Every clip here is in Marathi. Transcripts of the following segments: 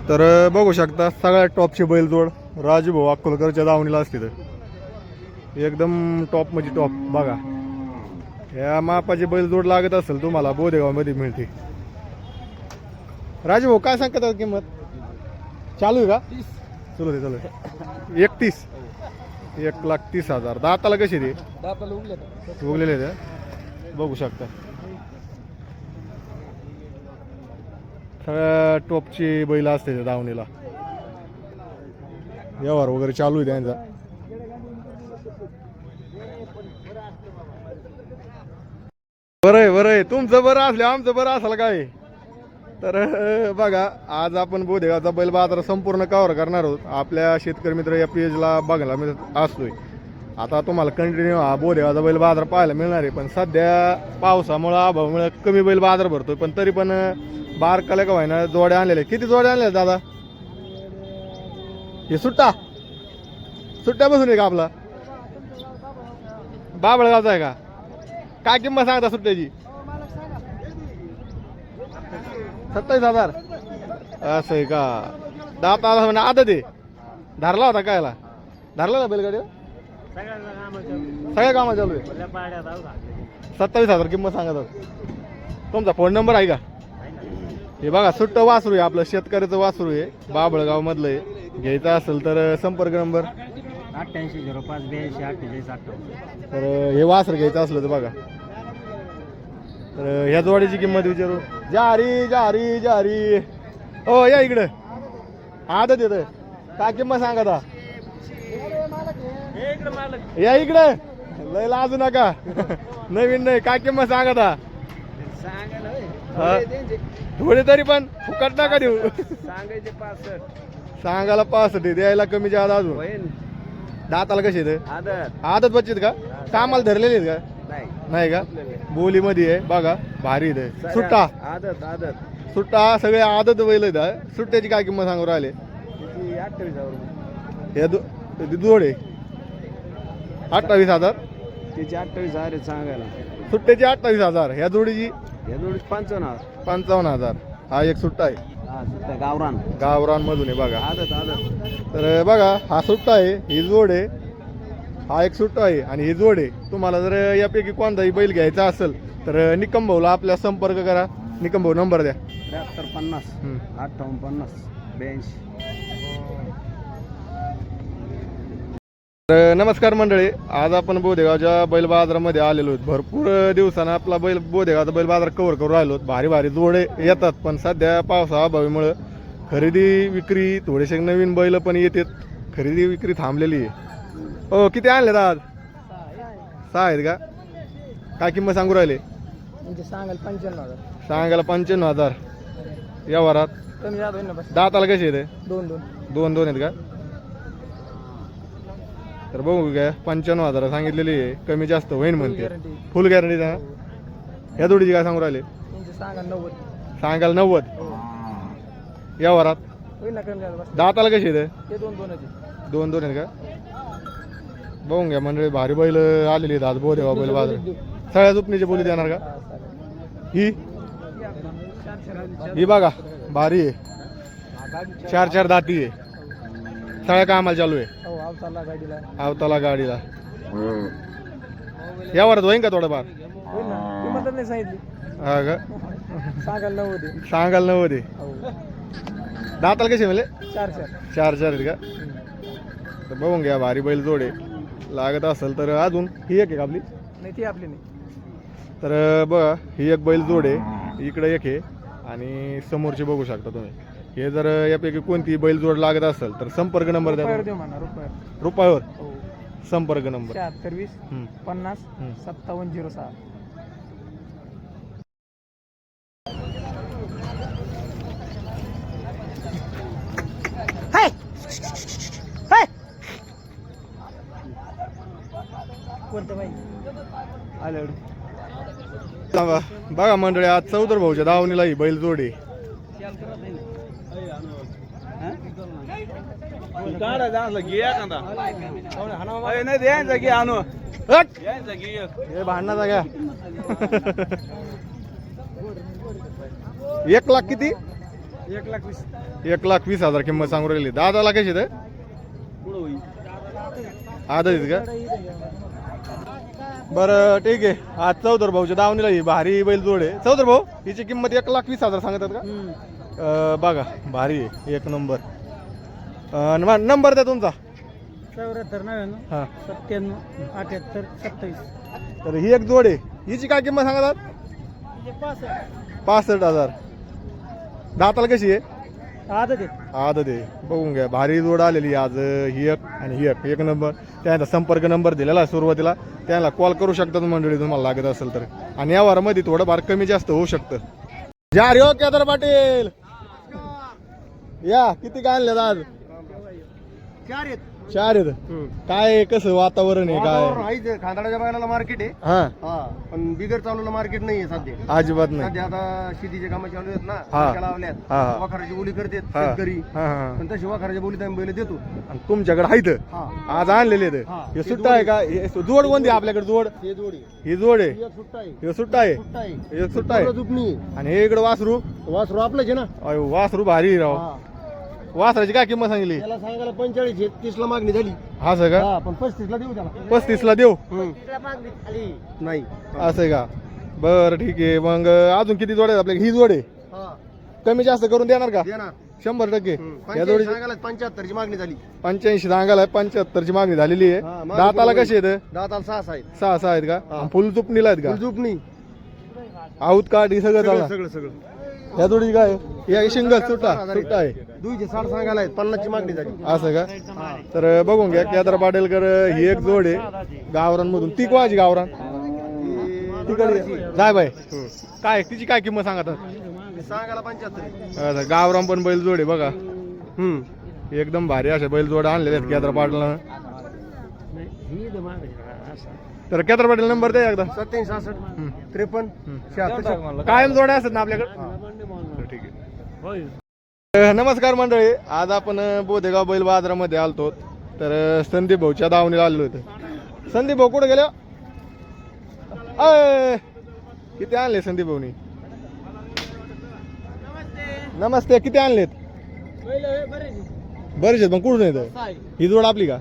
तर बघू शकता सगळ्यात टॉपची बैलजोड राजूभाऊ अक्कोलकरच्या दावणीला असते तर एकदम टॉप म्हणजे टॉप बघा. या मापाची बैलजोड लागत असेल तुम्हाला बोदेगावमध्ये मिळते. राजूभाऊ काय सांगतात किंमत? चालू आहे का? चलो दे चलो 31 1,30,000. दाताला कशी दे? उगलेले ते बघू शकता. सगळ्या टॉपची बैल असते दावणीला. व्यवहार वगैरे चालू आहे त्यांचा. बरं आहे तुमचं बरं असलं आमचं बरं असाल काय. तर बघा आज आपण बोदेगावचा बैल बाजार संपूर्ण कव्हर करणार आहोत. आपल्या शेतकरी मित्र या पेजला बघायला मिळत असतोय. आता तुम्हाला कंटिन्यू हा बोदेगावचा बैल बाजार पाहायला मिळणार आहे. पण सध्या पावसामुळं अभावामुळे कमी बैल बाजार भरतोय. पण तरी पण बारकाला का व्हायना जोड्या आणलेल्या. किती जोड्या आणल्या दादा? हे सुट्ट्या बसून आहे का आपला? बाबळगावचा आहे का? काय किंमत सांगता सुट्ट्याची? 27,000. असं आहे का? दात आला म्हणजे आदत आहे. धरला होता कायला? धरला ना बैलगाडी? सगळ्या कामा चालू आहे. 27,000 किंमत सांगत. तुमचा फोन नंबर आहे का? हे बघा सुट्ट वासरू आहे आपलं शेतकऱ्याचं वासरू आहे. बाबळगाव मधलं आहे. घ्यायचं असेल तर संपर्क नंबर 8805824858. तर हे वासर घ्यायचं असलं तर बघा. तर ह्या जोडीची किंमत विचारू. जारी ओ या इकडं आदत येत. काय किंमत सांगा आता? या इकडं लय लाजू नका. नवीन नाही. काय किंमत सांगा आता? थोडी तरी पण फुकट नका देऊ. सांगायचे 65. सांगायला 65 द्यायला कमी जादा अजून. दाताला कशी आदत बच्चीत का? कामाला धरलेली आहेत का? नाही का? बोलीमध्ये आहे बघा. भारी आहे. सुट्टा सुट्टा सगळे आदत बैल आहेत. सुट्ट्याची काय किंमत सांगू राहिले? 28,000. हे जोडे 28,000. त्याची 28,000 सांगायला. सुट्ट्याची 28,000. ह्या जोडीची 55,000. हा एक सुट्टा आहे. गावरान मधून आहे बघा. तर बघा हा सुट्टा आहे. ही जोड आहे. हा एक सुट्टा आहे आणि ही जोड आहे. तुम्हाला जर यापैकी कोणताही बैल घ्यायचा असेल तर निकम भाऊला आपल्या संपर्क करा. निकम भाऊ नंबर द्या. 7350 5850 82. तर नमस्कार मंडळी. आज आपण बोदेगावच्या बैल बाजारामध्ये आलेलो आहोत. भरपूर दिवसानं आपला बोदेगावचा बैल बाजार कव्हर करून राहिलो. भारी जोडे येतात. पण सध्या पावसा अभावामुळं खरेदी विक्री थोडेसे नवीन बैल पण येतात. खरेदी विक्री थांबलेली आहे. हो किती आणले आज? 6 आहेत का? काय किंमत सांगू राहिले? सांगायला 95,000. व्यवहारात दाताला कसे येते? दोन आहेत का? तर बघू घ्या 95,000 सांगितलेली आहे. कमी जास्त होईन म्हणते. फुल गॅरंटी द्या. ह्या जोडीची काय सांगू राहिले? सांगायला 90. व्यवहारात दाताला कशी येते? दोन आहेत का? बघून घ्या मंडळी. भारी बैल आलेली आहेत आज बोदेगाव बैल बाजार. सगळ्या जुपणीची बोली देणार का? ही बघा भारी आहे. 4 दाती आहे. सगळ्या कामाला चालू आहे. आवताला गाडीला. यावर होईन का थोडंफार? हा का? सांगायला 90. दाताला कसे म्हणले? 4 आहेत का? तर बघून घ्या भारी बैल जोडे. लागत असेल तर अजून ही एक आहे का आपली? नाही ती आपली नाही. तर बघा ही एक बैल जोडे. इकडे एक आहे आणि समोरचे बघू शकता तुम्ही. हे जर यापैकी कोणती बैल जोड लागत असेल तर संपर्क नंबर द्या. रुपयावर संपर्क नंबर 76 50 5706. बघा मंडळी आज चौधर भाऊच्या दावणीला ही बैल जोडी. भांडणाचा घ्या. 1 लाख किती? 1,20,000. 1,20,000 किंमत सांगू राहिली. दादाला कशी ते आदत आहेत का? बरं ठीक आहे. आज चौधर भाऊच्या दावणीला ही भारी बैल जोड आहे. चौधर भाऊ हिची किंमत 1,20,000 सांगतात का? बघा भारी आहे, एक नंबर. नंबर द्या तुमचा. 74,99 हां 97 78 27. तर ही एक जोड आहे. हिची काय किंमत सांगतात? 65,000. दाताला कशी आहे? आदत आहे. आदत आहे. बघून घ्या भारी जोड आलेली आहे आज. ही एक आणि ही एक नंबर. त्यांचा संपर्क नंबर दिलेला आहे सुरुवातीला. त्याला कॉल करू शकतात मंडळी तुम्हाला लागत असेल तर. आणि या वारामध्ये थोडंफार कमी जास्त होऊ शकतं. जा रे हो केदार पाटील, या किती काय आणले आज? 4 आहेत. काय कसं वातावरण आहे काय? खांदाळाच्या बैलाला मार्केट आहे. हा पण बिगर चालूला मार्केट नाहीये सध्या. अजिबात नाही. सध्या आता शेतीचे कामं चालू आहेत ना. हा. त्याला लावल्यात. हा. वाखराची बोली करतात हा. शेतकरी. हा, हा. पण तशी वाखराच्या बोलीत आम्ही बैल देतो. आणि तुमच्याकडे आहेत आज आणलेले आहेत. हा. हे सुट्टा आहे का? हे जोड कोणती आहे आपल्याकडे? जोड हे जोडी ही जोड आहे. एक सुट्टा आहे. हे सुट्टा आहे. सुट्टा आहे. एक सुट्टा आहे. दुपणी आणि हे इकडे वासरू. वासरू आपलंच आहे ना. अयो, वासरू भारी आहे राव. हा. वासराची काय किंमत सांगितली? त्याला सांगायला 45 आहे, 30 ला मागणी झाली. असं का? हा, पण 35 ला देऊ त्याला. 35 ला देऊ. नाही. असं आहे का? बरं ठीक आहे. मग अजून किती जोड आहेत आपल्या? ही जोड आहे. हा. कमी जास्त करून देणार का? दे ना. 100%. या 85 जोडी सांगायला 75 ची मागणी झाली. 85 सांगायला 75 ची मागणी झालेली आहे. हा, मागणी दाताला करून कशी आहेत? दाताला 6 आहेत. 6 आहेत का? हा. आणि फुल चुपणीला आहेत का? जुपणी आऊत काठ हे सगळं सगळं झालं. सगळं सगळं. या जोडी काय आहे? या सिंगल सुट्टा सुट्टा आहे. दुईचे 60 सांगायला आहेत, 50 ची मागणी झाली. असं का? तर बघून घ्या केदार पाटीलकर ही एक जोड आहे गावरांमधून. ती कोणाची गावरान? तिकडे जाय बाय. काय तिची काय किंमत सांगत? सांगायला 75. गावरान पण बैल जोड आहे बघा. एकदम भारी अशा बैल जोड आणलेले आहेत केदार पाटील. तर केदार पाटील नंबर द्या एकदा. 87 66 53 76. कायम जोड्या असतात ना आपल्याकडे? ठीक आहे. नमस्कार मंडळी, आज आपण बोधेगाव बैल बाजारामध्ये आलतो. तर संदीप भाऊच्या दावणीला आलेलो होतो. संदीप भाऊ कुठे गेले? अय किती आणले संदीप भाऊनी? नमस्ते. किती आणलेत? बरेच आहेत. मग कुठून येतं? ही जोड आपली का?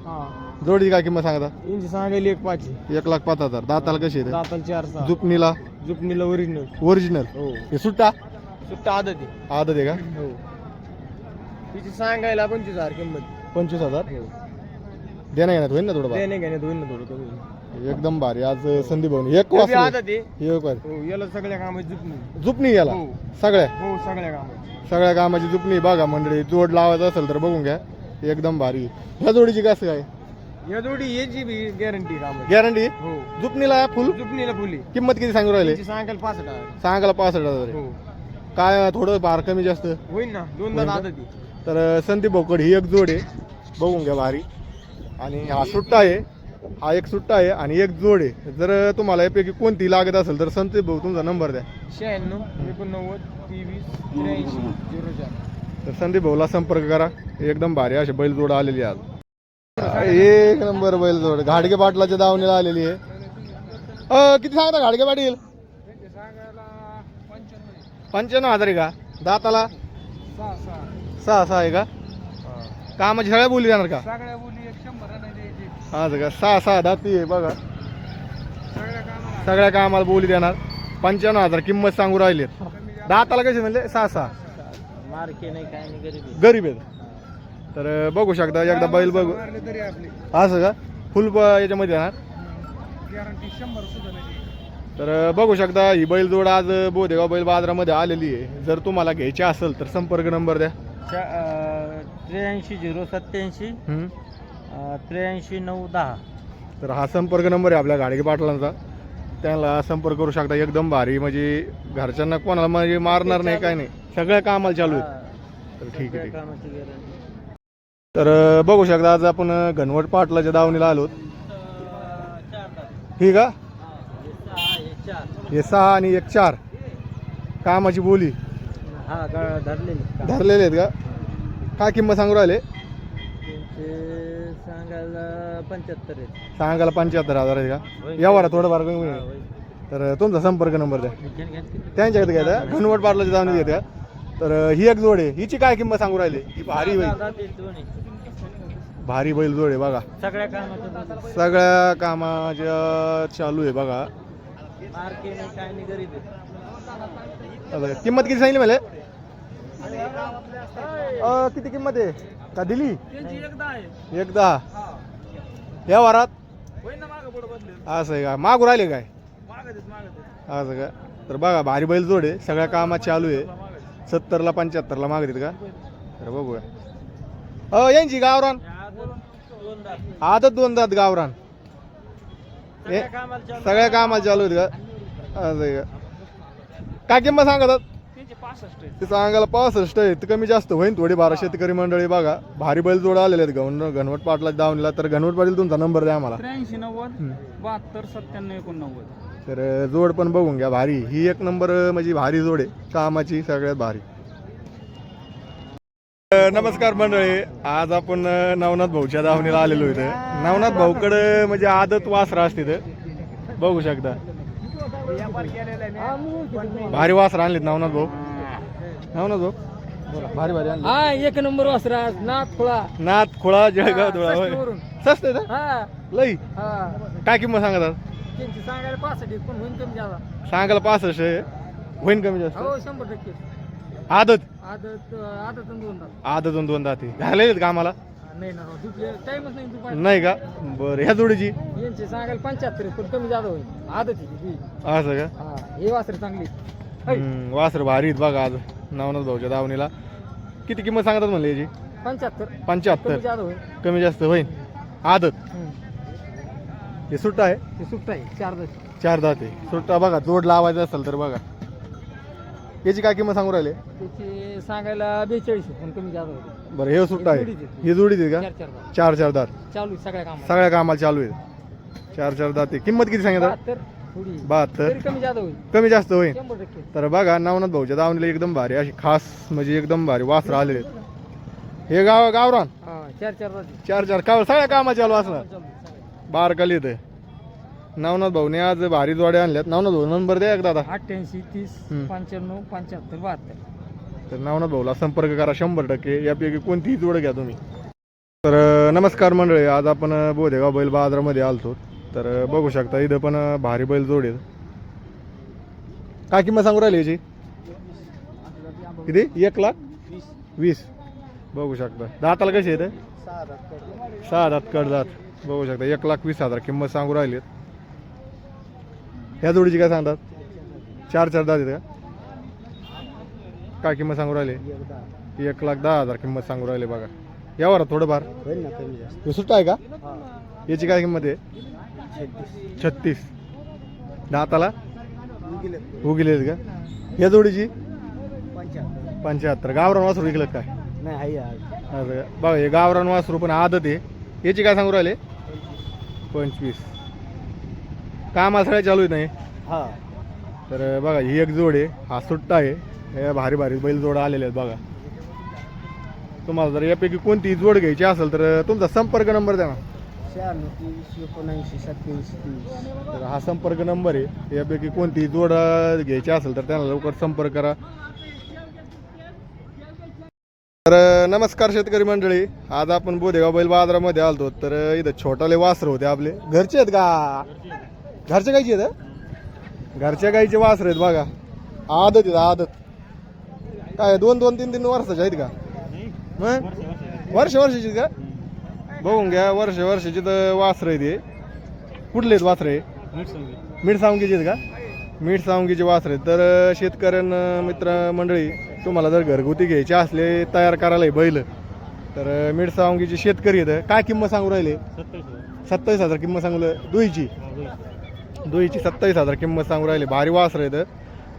जोडीची काय किंमत सांगता? यांची सांगायला 1,500. 1,05,000. दाताला कशी आहे? दाताला 4 जुपणीला जुपणीला ओरिजिनल. ओरिजिनल. हो. हे सुट्टा सुट्टा आदत आहे. आदत आहे का? हो. तिची सांगायला 25,000 किंमत. 25,000 देणं येण्यात होईल ना थोडं? देणे घेण्यात होईल ना थोडं कमी. एकदम भारी. आज संदीप भाऊनी एक ते बी वासरू. आदत आहे. हे एक वासरू. हो, याला सगळ्या कामाची जुपणी. जुपणी गेला हो. सगळ्या हो, सगळ्या कामाची. सगळ्या कामाची जुपणी. बघा मंडळी, जोड लावायचं असेल तर बघून घ्या. एकदम भारी. ह्या जोडीची कसं काय या जोडी याची बी गॅरंटी कामाची. गॅरंटी? हो. जुपणीला फुल जुपणीला फुली. किंमत किती सांगू राहिले? तिची सांगायला 65,000. सांगायला 65,000 आहे. हो. काय थोडं फार कमी जास्त होईल ना. होईल दोनदा ना? आदत आहे. तर संदीप भाऊकडे ही एक जोड आहे. बघून घ्या भारी. आणि हा सुट्टा आहे. हा एक सुट्टा आहे आणि एक जोड आहे. जर तुम्हाला यापैकी कोणती लागत असेल तर संदीप भाऊ तुमचा नंबर द्या. 96 89 23 83 04. तर संदीप भाऊला संपर्क करा. एकदम भारी असे बैल जोड आलेली आहे आज. एक नंबर बैल जोड घाडगे पाटलाच्या दावणीला आलेली आहे. किती सांगता घाडगे पाटील? 95,000 आहे का? दाताला 6 आहे का? कामाची सगळ्या बोली जाणार का? सगळ्या बोली 100 नाही द्यायची. हा का? 6 दाती आहे बघा. सगळ्या कामाला बोली देणार. 95,000 किंमत सांगू राहिली. दाताला कशी म्हणले? 6 मार्के नाही काय नाही गरीब. गरीब आहेत. तर बघू शकता एकदा बैल बघू. तरी आपली असं का? फुल याच्यामध्ये येणार. गॅरंटी 100 सुद्धा नाही. तर बघू शकता ही बैल जोड आज बोधेगाव बैल बाजारामध्ये आलेली आहे. जर तुम्हाला घ्यायची असेल तर संपर्क नंबर द्या. 83 087 हम्म. 83 9 10. तर हा संपर्क नंबर आहे आपल्या घाडगे पाटलांचा. त्यांना संपर्क करू शकता. एकदम भारी. म्हणजे घरच्यांना कोणाला म्हणजे मारणार नाही काय नाही. सगळ्या कामाला चालू आहेत. तर ठीक आहे. कामाची गॅरंटी. तर बघू शकता आज आपण घनवट पाटलाच्या दावणीला आलो. ठीक आहे. हे 6 आणि 1 4 कामाची बोली हा धरलेली धरलेले आहेत का? काय किंमत सांगू राहिले? सांगायला 75 आहे. सांगायला 75,000 आहे का? यावर थोडंफार कमी होईल. तर तुमचा संपर्क नंबर द्या. त्यांच्याकडे घ्या. घनवट पाटलाच्या दावणीत घेत का? तर ही एक जोड आहे, हिची काय किंमत सांगू राहिली? ही भारी बैल, भारी बैल जोड आहे बघा. सगळ्या कामाचं सगळ्या कामाच्या चालू आहे बघा. आता किंमत किती सांगितली मला? किती किंमत आहे का दिली? एकदा या वारात असं आहे का? मागू राहिले काय असं का? तर बघा भारी बैल जोड आहे, सगळ्या कामात चालू आहे. 70ला 75ला मागतात का? तर बघूया. यांची गावरान आदत 2 दात गावरान सगळ्या कामाला चालू आहेत का? असं आहे का? काय किंमत सांगतात? ते सांगायला 65 आहे. तर कमी जास्त होईल थोडी. 12 शेतकरी मंडळी बघा, भारी बैल जोड आलेले आहेत घनवट पाटला दावणीला. तर घनवट पाटील तुमचा नंबर द्या आम्हाला. 83 90 72 97 89. तर जोड पण बघून घ्या, भारी. ही एक नंबर म्हणजे भारी जोड आहे, कामाची सगळ्यात भारी. नमस्कार मंडळी, आज आपण नवनाथ भाऊच्या दावणीला आलेलो इथे. नवनाथ भाऊकडे म्हणजे आदत वासरा असते तर बघू शकता. भारी वासरा आणलीत नवनाथ भाऊ. नवनाथ भाऊ भारी भारी आणली. हा एक नंबर वासरा नाथ खोळा जळगाव धुळा. स्वस्त आहे हा लई. हा काय किंमत सांगतात? त्यांची सांगायला 65 पण होईल कमी जादा. सांगायला 65 आहे, होईन कमी जास्त. हो 100%. आदत आदत आदत 2 दात. आदत 2 दाती झालेले का आम्हाला? नाही ना दुसरे टाइमच नाही दुपारी. नाही का? बरं ह्या जोडीची यांची सांगायला 75 पण कमी जादा होईल. आदत ही असं का? हा हे वासर चांगली. वासर भारी आहेत बघा आज नवनाथ भाऊच्या दावणीला. किती किंमत सांगतात म्हणले याची? 75 कमी 75 जादा होईल. कमी जास्त होईल. आदत हे सुट्टा आहे, ते सुट्टा आहे 4 दात. 4 दाते सुट्टा बघा. जोड लावायचा असेल तर बघा. याची काय किंमत सांगू राहिले? त्याची सांगायला 42 पण कमी जादा होईल. बरं हे सुट्टा आहे, हे जोडीच आहे का? 4 4 दात चालू सगळ्या कामात. सगळ्या कामाला चालू आहे. 4 दाते. किंमत किती सांगितलं? 72 थोडी 72 तरी कमी जादा होईल. कमी जास्त होईल. 100%. तर बघा नवनाथ भाऊच्या दावणीला एकदम भारी अशी खास म्हणजे एकदम भारी वासरं आलेले आहेत. हे गावरान हा 4 दात. 4 का सगळ्या कामाला चालू असणार. चालू. बारकाली येते. नवनाथ भाऊने आज भारी जोड्या आणल्यात. नवनाथ भाऊ नंबर द्या एकदा आता. 88 30 95 75 72. तर नवनाथ भाऊला संपर्क करा 100%. यापैकी कोणतीही जोड घ्या तुम्ही. तर नमस्कार मंडळी, आज आपण बोधेगाव बैल बाजारामध्ये आलतो. तर बघू शकता इथं पण भारी बैल जोड आहेत. काय किंमत सांगू राहिली याची? किती? 1,20,000 बघू शकता. दाताला कशी येते? 6 दात कडदात बघू शकता. 1,20,000 किंमत सांगू राहिली. ह्या जोडीची काय सांगतात? 4 दात आहेत का? काय किंमत सांगू राहिले? 1,10,000 किंमत सांगू राहिले बघा. यावर थोडंफार हे सुट्टा आहे का? याची काय किंमत आहे? 36 दाताला उगिले आहेत का? या जोडीची 75 गावरान वासरू विकलं काय? नाही असं का? बघा हे गावरान वासरू पण आदत आहे. याची काय सांगू राहिले? 25 कामाला सगळ्या चालू आहे नाही. हा तर बघा ही एक जोड आहे, हा सुट्टा आहे. हे भारी भारी बैल जोड आलेले आहेत बघा. तुम्हाला जर यापैकी कोणती जोड घ्यायची असेल तर तुमचा संपर्क नंबर द्या ना. 96 79 27 30. तर हा संपर्क नंबर आहे. यापैकी कोणती जोड घ्यायची असेल तर त्यांना लवकर संपर्क करा. तर नमस्कार शेतकरी मंडळी, आज आपण बोधेगाव बैल बाजारामध्ये आलतो. तर इथं छोटाले वासर होते आपले. घरचे आहेत का? घरच्या गाईचे आहेत? घरच्या गाईचे वासर आहेत बघा. आदत आहेत आदत. काय 2-3 वर्षाचे आहेत का? मग वर्षाची का? बघून घ्या वर्षाची तर वासर आहे ते. कुठले आहेत वासर आहे? मीठ सावंगीचे आहेत का? मीठ सावंगीचे वासर आहेत. तर शेतकऱ्यांना मित्र मंडळी तुम्हाला जर घरगुती घ्यायचे असले तयार करायला बैल तर मीठ सावंगीचे शेतकरी आहेत. काय किंमत सांगू राहिले? 27,000 किंमत सांगू. दुईची 27,000 किंमत सांगू राहिले. भारी वासर आहेत.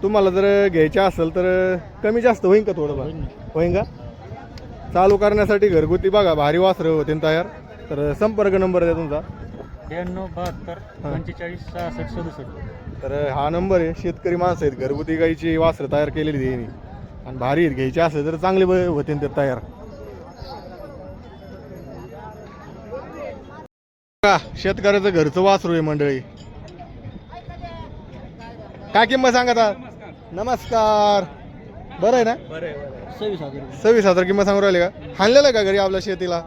तुम्हाला जर घ्यायचे असेल तर कमी जास्त होईल का? थोडंफार होईन का? चालू करण्यासाठी घरगुती बघा भारी वासरं होते तयार. तर संपर्क नंबर द्या तुमचा. 92 72 45 66 67. तर हा नंबर आहे. शेतकरी माणसं आहेत, घरगुती गाईची वासरं तयार केलेली त्यांनी आणि भारी आहेत. घ्यायचे असेल तर चांगले होते ते तयार. शेतकऱ्याचं घरचं वासरू आहे मंडळी. काय किंमत सांगता? नमस्कार. बरं आहे ना? 26,000 किंमत सांगू राहिले का? हाणलेलं का घरी आपल्या शेतीला?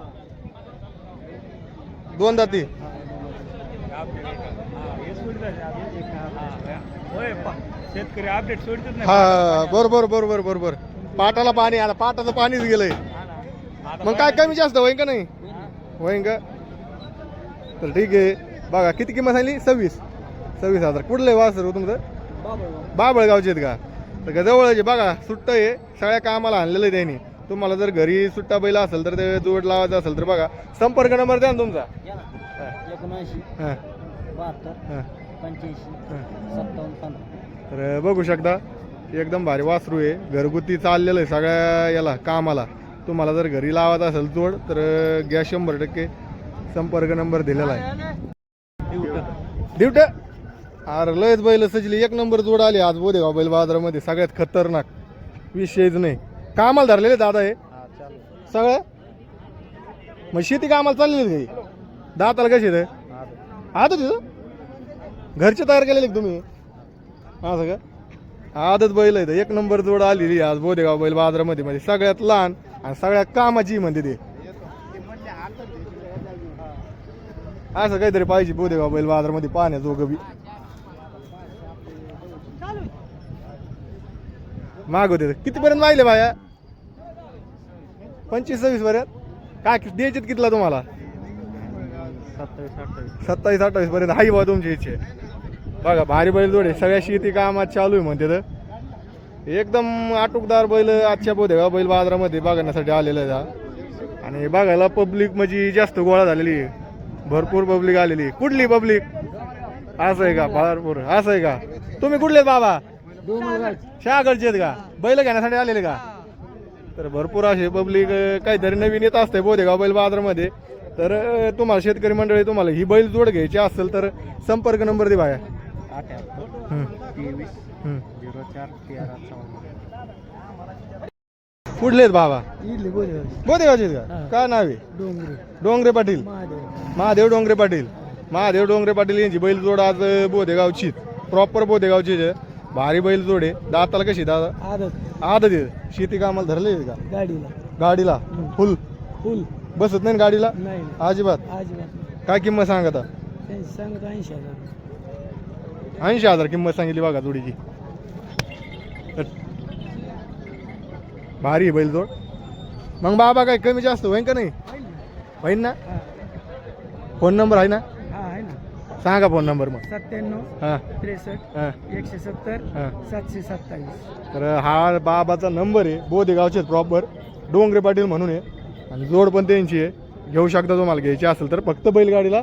2 दाती. शेतकरी अपडेट सोडतच नाही. हा बरोबर. पाटाला पाणी आला, पाटाचं पाणीच गेलंय. मग काय कमी जास्त होईन का नाही? होईन का? तर ठीक आहे. बघा किती किंमत सांगली? 26,000. कुठलं आहे वासर तुमचं? बाबळगावचे आहेत का? तर का जवळचे बघा, सुट्ट आहे, सगळ्या कामाला आणलेलं आहे त्यांनी. तुम्हाला जर घरी सुट्टा बैल असेल तर ते जोड लावायचं असेल तर बघा, संपर्क नंबर द्या ना तुमचा. 79 हां 72 हां 85 हां. 57 तर बघू शकता, एकदम भारी वासरू आहे, घरगुती चाललेलं आहे सगळ्या याला कामाला. तुम्हाला जर घरी लावायचं असेल जोड तर घ्या, 100% संपर्क नंबर दिलेला आहे. दिवट अरे लयच बैल सजली, 1 नंबर जोड आली आज बोदेगाव बैल बाजारामध्ये, सगळ्यात खतरनाक, विषयच नाही. कामाला धरलेले दादा हे सगळं, मग शेती कामाला चाललेली काही दाताला कशी आहे आता तिथं घरचे तयार केलेले का तुम्ही? असं का? आदत बैल आहे, 1 नंबर जोड आलेली आज बोदेगाव बैल बाजारामध्ये, म्हणजे सगळ्यात लहान आणि सगळ्यात कामाची म्हणते ते. असं काहीतरी पाहिजे बोदेगाव बैल बाजारामध्ये पाहण्याजोगं बी. मागवते कितीपर्यंत मागले बाया? 25-26 पर्यंत. काय द्यायचे कितीला तुम्हाला? 27-28 पर्यंत हाई बा तुमची इच्छे. बघा भारी बैल जोडे, सगळ्या शेती कामात चालू आहे म्हणते तर. एकदम आटुकदार बैल आजच्या बोदेगाव बैल बाजारामध्ये बघण्यासाठी आलेलं आहे. आणि बघायला पब्लिक म्हणजे जास्त गोळा झालेली आहे, भरपूर पब्लिक आलेली. कुठली पब्लिक? असं आहे का? भरपूर असं आहे का? तुम्ही कुठले बाबा? शहागडचे आहेत का? बैल घेण्यासाठी आलेले का? तर भरपूर असे पब्लिक काहीतरी नवीन येत असते बोदेगाव बैल बाजारामध्ये. तर तुम्हाला शेतकरी मंडळी, तुम्हाला ही बैल जोड घ्यायची असेल तर संपर्क नंबर दे बाया. 23 04 13 कुठले आहेत बाबा? इडली बोदेगावचे आहेत का? काय नाव आहे? डोंगरे पाटील. महादेव डोंगरे पाटील यांची बैल जोड आज बोदेगावची, प्रॉपर बोदेगावची. भारी बैल जोडे. दाताला कशी दादा? आदत आहे. शेती कामाला धरले का? गाडीला फुल बसत नाही गाडीला अजिबात. काय किंमत सांगत? 80,000 किंमत सांगितली बघा जोडीची. भारी बैल जोड. मग बाबा काय कमी जास्त होईन का नाही? होईन ना? फोन नंबर आहे ना? सांगा फोन नंबर मग. 97 हां 63 हां 170 हां. 727. तर हा बाबाचा नंबर आहे, बोदेगावचे प्रॉपर डोंगरे पाटील म्हणून आहे. आणि जोड पण त्यांची आहे, घेऊ शकता तुम्हाला घ्यायची असेल तर. फक्त बैलगाडीला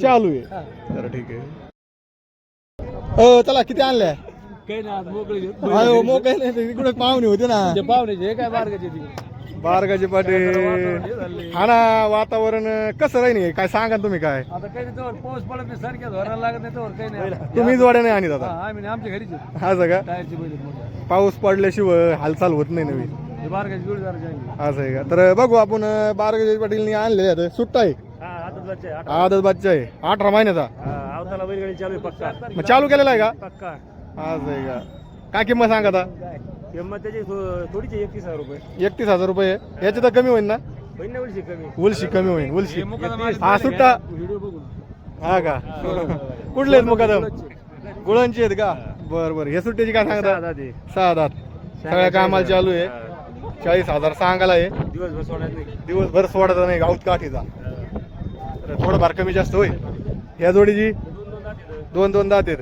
चालू आहे. तर ठीक आहे. चला किती आणल्या? काही ना मोकळी मोकळे नाही, इकडे पाहुणे होते ना पाहुणे काय बारगाचे बारगाचे पाटील. हा ना, वातावरण कसं राहील काय सांगा तुम्ही? काय आता काही नाही, पाऊस पडत नाही, सारख्या धोरायला लागत नाही, तर काही नाही. तुम्ही जोड्या नाही आणि दादा? आम्ही आमच्या घरीच असं का? टायरची बैल पाऊस पडल्याशिवाय हालचाल होत नाही नवीन. बारगाची जोडीदार असं आहे का? तर बघू आपण. बारगाचे पाटीलनी आणले आता, सुट्टा आहे, आदत बच्चा आहे, 18 महिन्याचा. आवताला बैलगाडी चालू आहे पक्का. मग चालू केलेला आहे का? पक्का. असं आहे का? काय किंमत सांगा आता? किंमत त्याची थोडीची 31,000 रुपये. 31,000 रुपये. याची तर कमी होईल ना? होईल ना उलशी कमी. उलशी कमी होईल. उलशी हा सुट्टा. व्हिडिओ बघून. हा का? कुठले आहेत मुकादम? गुळांची आहेत का? बरं. हे सुट्टीची काय सांगता? 6 दात. सगळ्या कामाला चालू आहे. 40,000 सांगायला आहे. दिवसभर सोडायचं नाही. दिवसभर सोडायचा नाही, गाऊत काठीचा. तर थोडंफार कमी जास्त होईल. ह्या जोडीची 2 दात आहेत,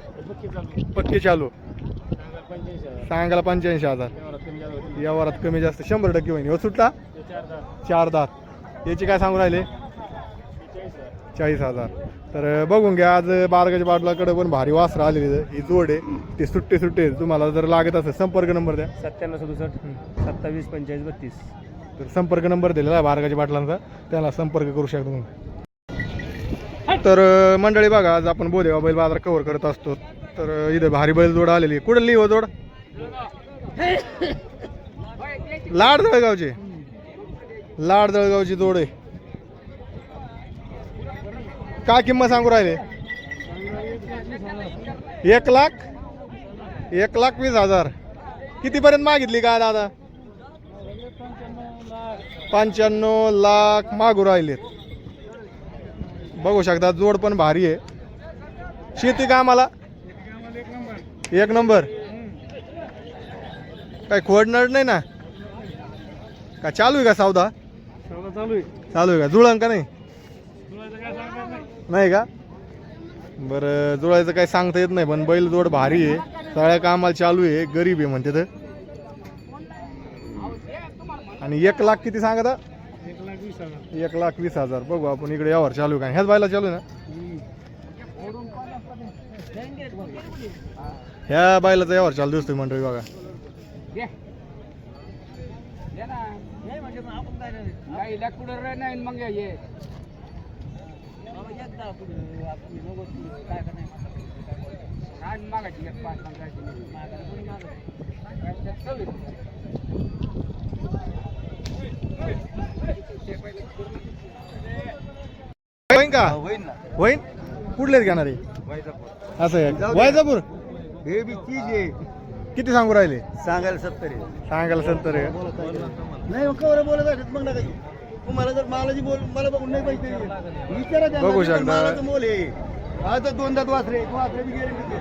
पक्की चालू. सांगायला 85,000. यावरात कमी जास्त 100% होईल. हो सुटला 4 दात. याची काय सांगू राहिले? 40,000. तर बघून घ्या. आज बारगाच्या पाटलाकडे पण भारी वासरं आलेली. ही जोड आहे, ते सुट्टे तुम्हाला जर लागत असेल संपर्क नंबर द्या. 97 67 27 45 32. तर संपर्क नंबर दिलेला आहे बारगाच्या पाटलांचा, त्याला संपर्क करू शकतो तुम्ही. तर मंडळी बघा, आज आपण बोदेगाव बैल बाजार कव्हर करत असतो. तर इथे भारी बैल जोड आलेली. कुठली हो जोड? लाड जळगावची जोड आहे. काय किंमत सांगू राहिले? 1,20,000. कितीपर्यंत मागितली का दादा? 95 लाख मागू राहिलेत. बघू शकता जोड पण भारी आहे. शेती कामाला एक नंबर. काय खोडणार नाही ना? का चालू आहे का सौदा? चालू आहे का? जुळण का नाही? नाही का? बरं जुळायचं काही सांगता येत नाही पण बैल जोड भारी आहे. सगळ्या कामाला चालू आहे. गरीब आहे म्हणते तर. आणि 1 लाख किती सांगता? 1,20,000. बघू आपण इकडे यावर चालू आहे का? ह्याच बायला चालू आहे ना? ह्या बायलाचा यावर चालू दिसतोय मंडळी बघा. होईन का? होईन. कुठलेच घेणार आहे? असं आहे. वैजापूर. हे बी चीज आहे. किती सांगू राहिले? सांगायला 70 आहे. सांगायला 70 आहे. नाही मग कवर बोलत आहेत मग नका घेऊ. तुम्हाला जर मालाची बोल मला बघून नाही पाहिजे विचारा त्यांना. बघू शकता. मालाचं मोल आहे. आता 2 दात वासरे बी गॅरंटी.